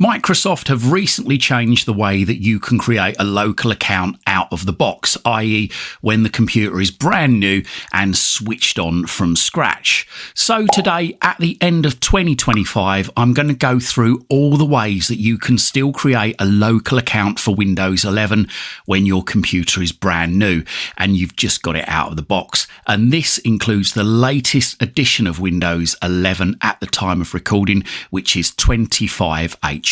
Microsoft have recently changed the way that you can create a local account out of the box, i.e. when the computer is brand new and switched on from scratch. So today, at the end of 2025, I'm going to go through all the ways that you can still create a local account for Windows 11 when your computer is brand new and you've just got it out of the box. And this includes the latest edition of Windows 11 at the time of recording, which is 25H2.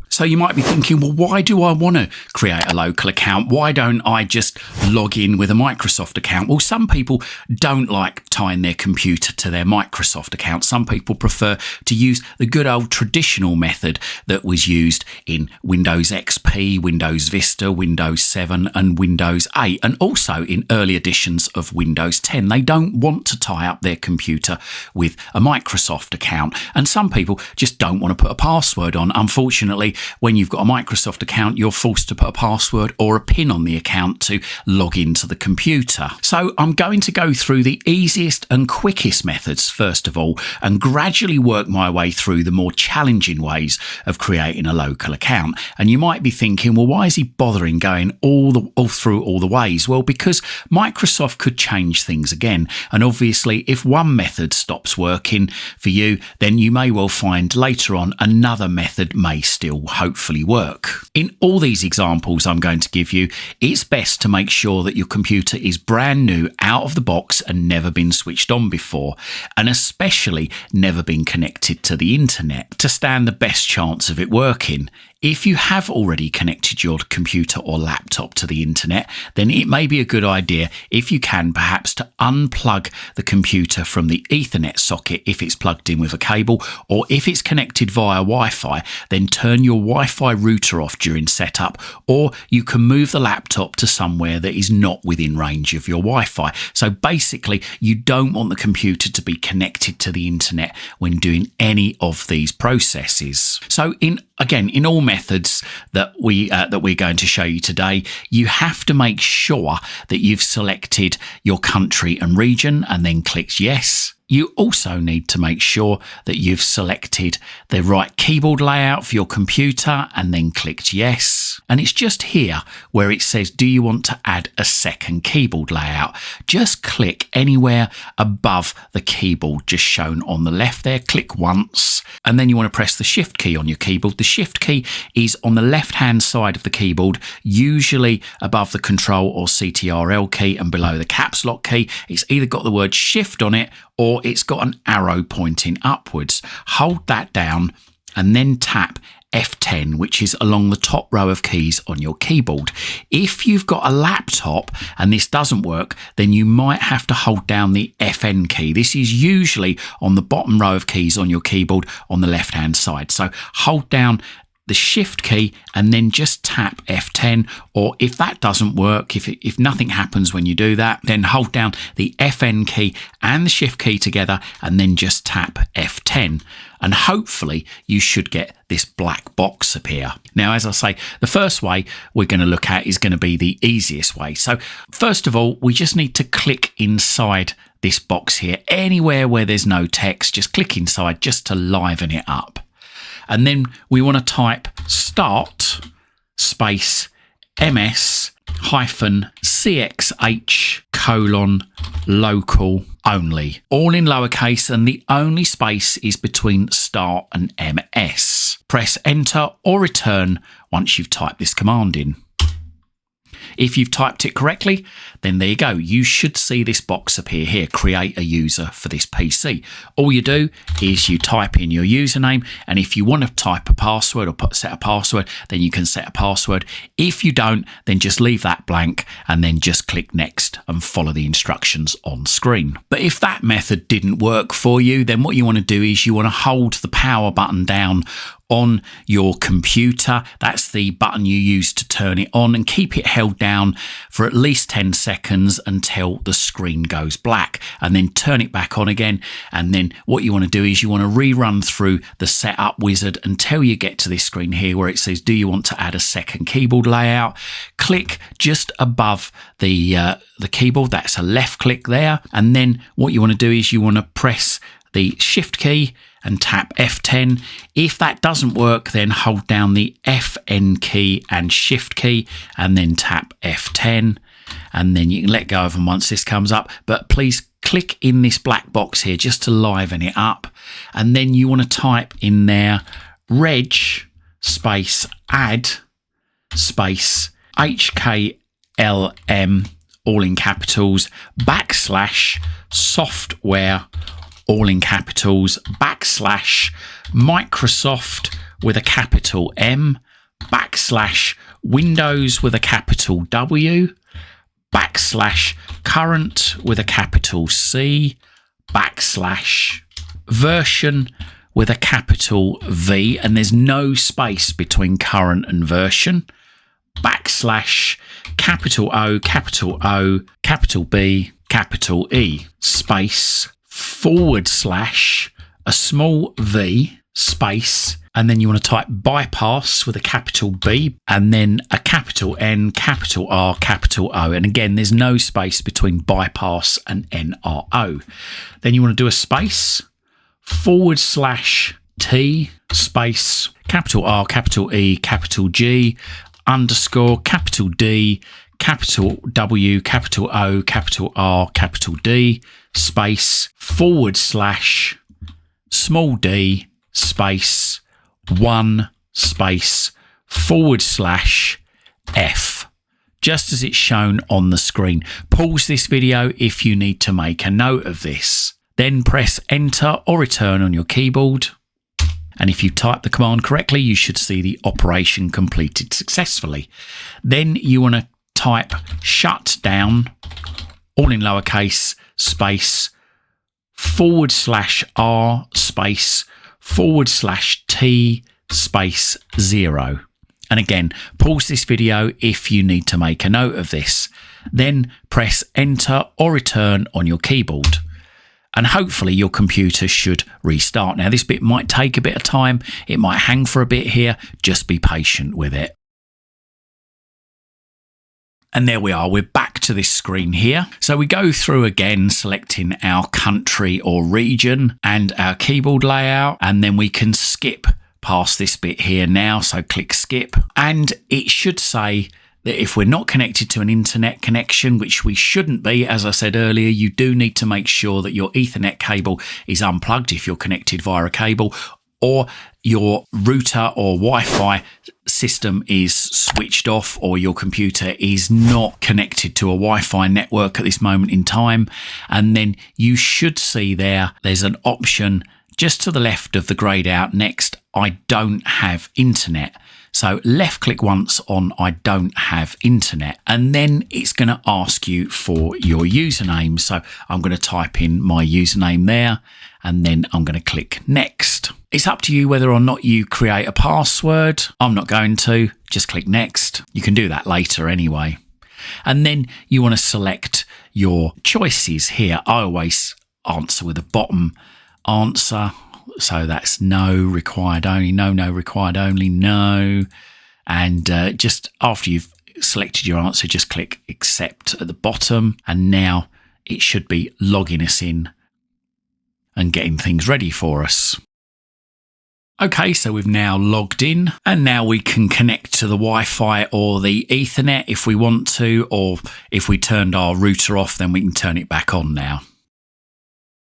So you might be thinking, well, why do I want to create a local account? Why don't I just log in with a Microsoft account? Well, some people don't like tying their computer to their Microsoft account. Some people prefer to use the good old traditional method that was used in Windows XP, Windows Vista, Windows 7 and Windows 8, and also in early editions of Windows 10. They don't want to tie up their computer with a Microsoft account. And some people just don't want to put a password on. Unfortunately, when you've got a Microsoft account, you're forced to put a password or a PIN on the account to log into the computer. So I'm going to go through the easiest and quickest methods first of all, and gradually work my way through the more challenging ways of creating a local account. And you might be thinking, well, why is he bothering going all through all the ways? Well, because Microsoft could change things again. And obviously, if one method stops working for you, then you may well find later on another method may still hopefully work. In all these examples I'm going to give you, it's best to make sure that your computer is brand new out of the box and never been switched on before, and especially never been connected to the internet to stand the best chance of it working. If you have already connected your computer or laptop to the internet, then it may be a good idea, if you can, perhaps to unplug the computer from the Ethernet socket if it's plugged in with a cable, or if it's connected via Wi-Fi, then turn your Wi-Fi router off during setup, or you can move the laptop to somewhere that is not within range of your Wi-Fi. So basically, you don't want the computer to be connected to the internet when doing any of these processes. So in all methods that we're going to show you today, you have to make sure that you've selected your country and region and then clicked yes. You also need to make sure that you've selected the right keyboard layout for your computer and then clicked yes. And it's just here where it says, do you want to add a second keyboard layout? Just click anywhere above the keyboard just shown on the left there. Click once, and then you want to press the shift key on your keyboard. The shift key is on the left hand side of the keyboard, usually above the control or CTRL key and below the caps lock key. It's either got the word shift on it or it's got an arrow pointing upwards. Hold that down and then tap F10, which is along the top row of keys on your keyboard. If you've got a laptop and this doesn't work, then you might have to hold down the FN key. This is usually on the bottom row of keys on your keyboard on the left hand side. So hold down the shift key and then just tap F10, or if that doesn't work, if nothing happens when you do that, then hold down the FN key and the shift key together and then just tap F10, and hopefully you should get this black box appear. Now, as I say, the first way we're going to look at is going to be the easiest way. So first of all, we just need to click inside this box here. Anywhere where there's no text, just click inside just to liven it up. And then we want to type start space ms hyphen cxh colon local only, all in lowercase, and the only space is between start and ms. Press enter or return once you've typed this command in. If you've typed it correctly, then there you go. You should see this box appear here, create a user for this PC. All you do is you type in your username, and if you want to type a password or set a password, then you can set a password. If you don't, then just leave that blank and then just click next and follow the instructions on screen. But if that method didn't work for you, then what you want to do is you want to hold the power button down on your computer. That's the button you use to turn it on, and keep it held down for at least 10 seconds until the screen goes black, and then turn it back on again. And then what you want to do is you want to rerun through the setup wizard until you get to this screen here where it says, do you want to add a second keyboard layout? Click just above the keyboard. That's a left click there. And then what you want to do is you want to press the shift key and tap F10. If that doesn't work, then hold down the FN key and Shift key and then tap F10. And then you can let go of them once this comes up. But please click in this black box here just to liven it up. And then you want to type in there reg space add space HKLM, all in capitals, backslash software, all in capitals, backslash Microsoft with a capital M, backslash Windows with a capital W, backslash current with a capital C, backslash version with a capital V, and there's no space between current and version, backslash capital O, capital B, capital E, space, forward slash, a small v, space, and then you want to type bypass with a capital B, and then a capital N, capital R, capital O. And again, there's no space between bypass and NRO. Then you want to do a space, forward slash T, space, capital R, capital E, capital G, underscore, capital D, capital W, capital O, capital R, capital D, space, forward slash, small d, space, 1, space, forward slash, F, just as it's shown on the screen. Pause this video if you need to make a note of this. Then press enter or return on your keyboard. And if you type the command correctly, you should see the operation completed successfully. Then you want to type shut down, all in lowercase, space, forward slash R, space, forward slash T, space, 0. And again, pause this video if you need to make a note of this. Then press enter or return on your keyboard. And hopefully your computer should restart. Now, this bit might take a bit of time. It might hang for a bit here. Just be patient with it. And there we are, we're back to this screen here. So we go through again, selecting our country or region and our keyboard layout, and then we can skip past this bit here now. So click skip, and it should say that if we're not connected to an internet connection, which we shouldn't be, as I said earlier, you do need to make sure that your Ethernet cable is unplugged if you're connected via a cable, or your router or Wi-Fi system is switched off, or your computer is not connected to a Wi-Fi network at this moment in time. And then you should see there's an option just to the left of the grayed out next, I don't have internet. So left click once on I don't have internet, and then it's going to ask you for your username. So I'm going to type in my username there, and then I'm going to click next. It's up to you whether or not you create a password. I'm not going to. Just click next. You can do that later anyway. And then you want to select your choices here. I always answer with a bottom answer. So that's no, required only, no, required only, no. And just after you've selected your answer, just click accept at the bottom. And now it should be logging us in and getting things ready for us. Okay, so we've now logged in, and now we can connect to the Wi-Fi or the Ethernet if we want to, or if we turned our router off, then we can turn it back on now.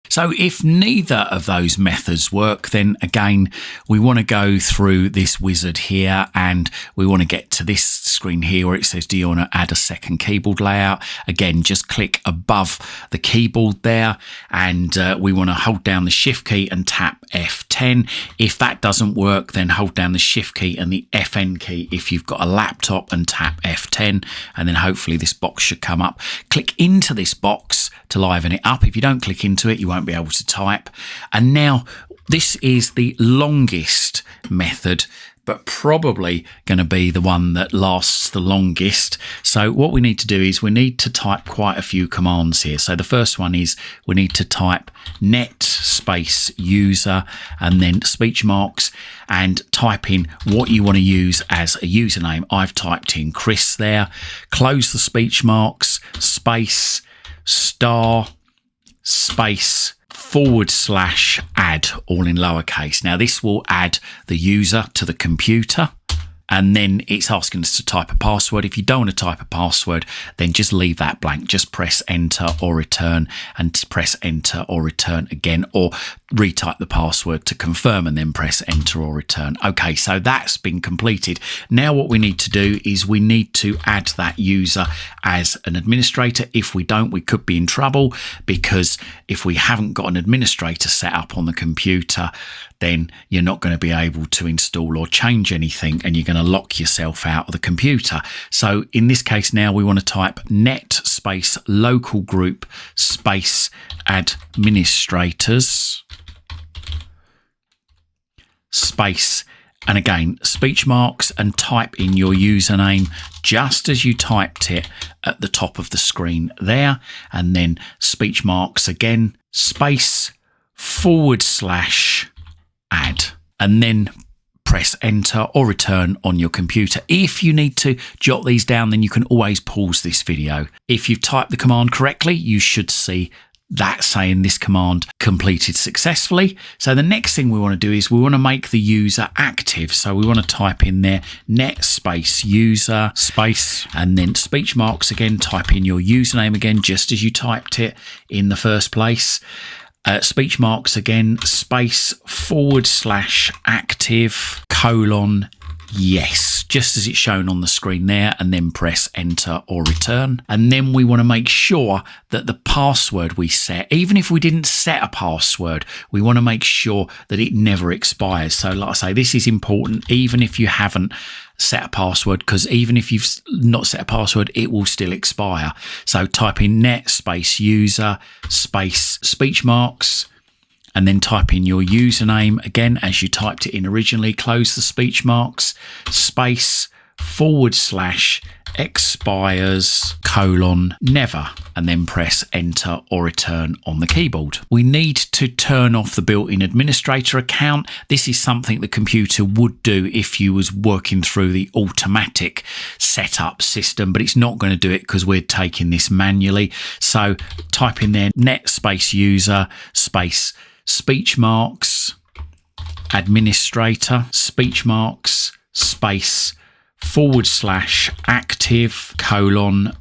So if neither of those methods work, then again, we want to go through this wizard here, and we want to get to this screen here where it says, do you want to add a second keyboard layout? Again, just click above the keyboard there, and we want to hold down the Shift key and tap F10. If that doesn't work, then hold down the Shift key and the FN key if you've got a laptop and tap F10, and then hopefully this box should come up. Click into this box to liven it up. If you don't click into it, you won't be able to type. And now this is the longest method, but probably going to be the one that lasts the longest. So what we need to do is we need to type quite a few commands here. So the first one is we need to type net space user and then speech marks and type in what you want to use as a username. I've typed in Chris there. Close the speech marks, space, star, space, /add, all in lowercase. Now this will add the user to the computer, and then it's asking us to type a password. If you don't want to type a password, then just leave that blank. Just press enter or return, and press enter or return again, or retype the password to confirm and then press enter or return. Okay, so that's been completed. Now what we need to do is we need to add that user as an administrator. If we don't, we could be in trouble, because if we haven't got an administrator set up on the computer, then you're not going to be able to install or change anything, and you're going to lock yourself out of the computer. So in this case now, we want to type net space local group space administrators space, and again speech marks, and type in your username just as you typed it at the top of the screen there, and then speech marks again, space /add, and then press enter or return on your computer. If you need to jot these down, then you can always pause this video. If you've typed the command correctly, you should see that saying this command completed successfully. So the next thing we want to do is we want to make the user active. So we want to type in there net space user space, and then speech marks again, type in your username again just as you typed it in the first place. Speech marks again, space /active : yes, just as it's shown on the screen there, and then press enter or return. And then we want to make sure that the password we set, even if we didn't set a password, we want to make sure that it never expires. So like I say, this is important even if you haven't set a password, because even if you've not set a password, it will still expire. So type in net space user space speech marks, and then type in your username again as you typed it in originally, close the speech marks, space /expires : never, and then press enter or return on the keyboard. We need to turn off the built-in administrator account. This is something the computer would do if you was working through the automatic setup system, but it's not going to do it because we're taking this manually. So type in there net space user space speech marks administrator speech marks space /active :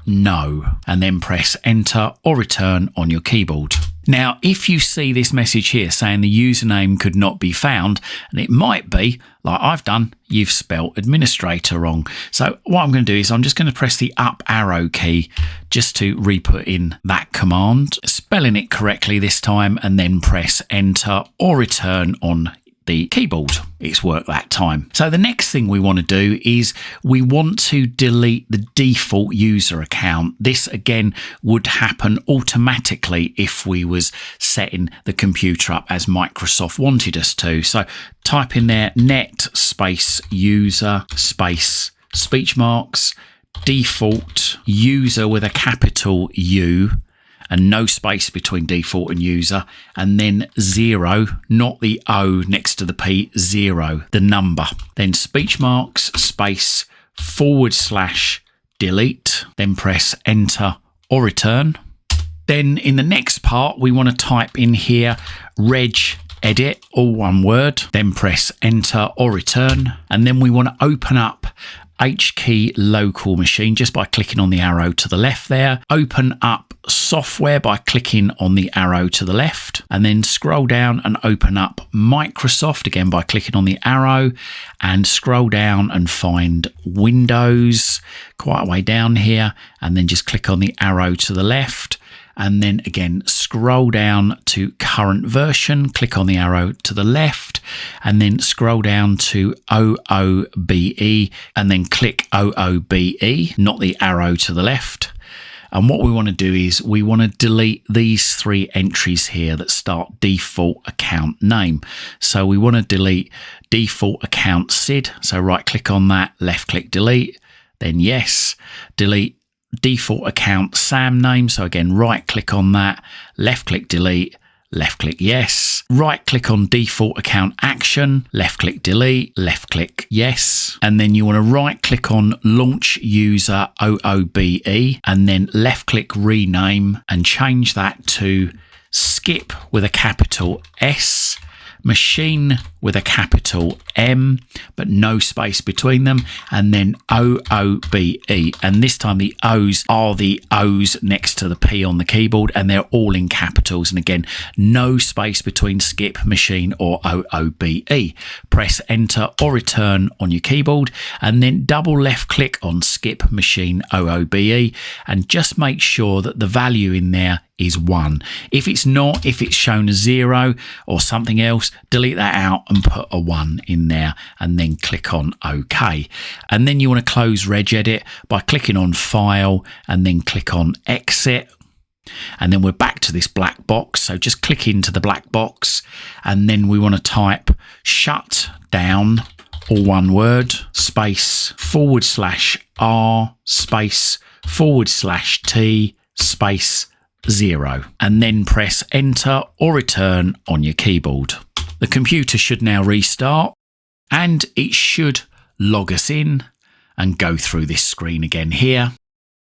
no, and then press enter or return on your keyboard. Now, if you see this message here saying the username could not be found, and it might be, like I've done, you've spelled administrator wrong. So what I'm going to do is I'm just going to press the up arrow key just to re-put in that command, spelling it correctly this time, and then press enter or return on the keyboard. It's worked that time. So the next thing we want to do is we want to delete the default user account. This again would happen automatically if we was setting the computer up as Microsoft wanted us to. So type in there net space user space speech marks default user with a capital U, and no space between default and user, and then 0, not the O next to the P, 0, the number. Then speech marks space /delete, then press enter or return. Then in the next part, we want to type in here reg edit, all one word, then press enter or return. And then we want to open up HKey local machine just by clicking on the arrow to the left there. Open up software by clicking on the arrow to the left, and then scroll down and open up Microsoft again by clicking on the arrow, and scroll down and find Windows quite a way down here, and then just click on the arrow to the left. And then again, scroll down to current version, click on the arrow to the left, and then scroll down to OOBE, and then click OOBE, not the arrow to the left. And what we want to do is we want to delete these 3 entries here that start default account name. So we want to delete default account SID. So right click on that, left click delete, then yes, delete default account Sam name. So again, right click on that, left click delete, left click yes, right click on default account action, left click delete, left click yes, and then you want to right click on launch user OOBE, and then left click rename and change that to skip with a capital S, machine with a capital M, but no space between them, and then OOBE. And this time the O's are the O's next to the P on the keyboard, and they're all in capitals. And again, no space between skip, machine, or OOBE. Press enter or return on your keyboard, and then double left click on skip, machine, OOBE, and just make sure that the value in there is 1. If it's not, if it's shown as 0 or something else, delete that out and put a 1 in there, and then click on OK. And then you want to close Regedit by clicking on File and then click on Exit. And then we're back to this black box. So just click into the black box, and then we want to type shut down, all one word, space /R space /T space 0, and then press enter or return on your keyboard. The computer should now restart, and it should log us in and go through this screen again here.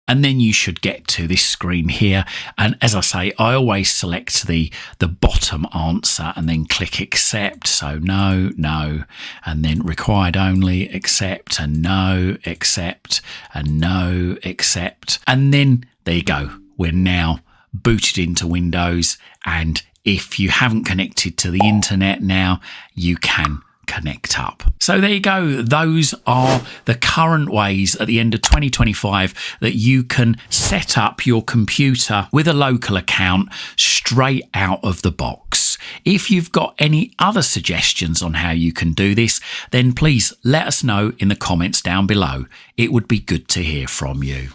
And then you should get to this screen here. And as I say, I always select the bottom answer and then click accept. So no, no, and then required only, accept, and no, accept, and no, accept. And then there you go. We're now booted into Windows. And if you haven't connected to the internet now, you can connect up. So there you go. Those are the current ways at the end of 2025 that you can set up your computer with a local account straight out of the box. If you've got any other suggestions on how you can do this, then please let us know in the comments down below. It would be good to hear from you.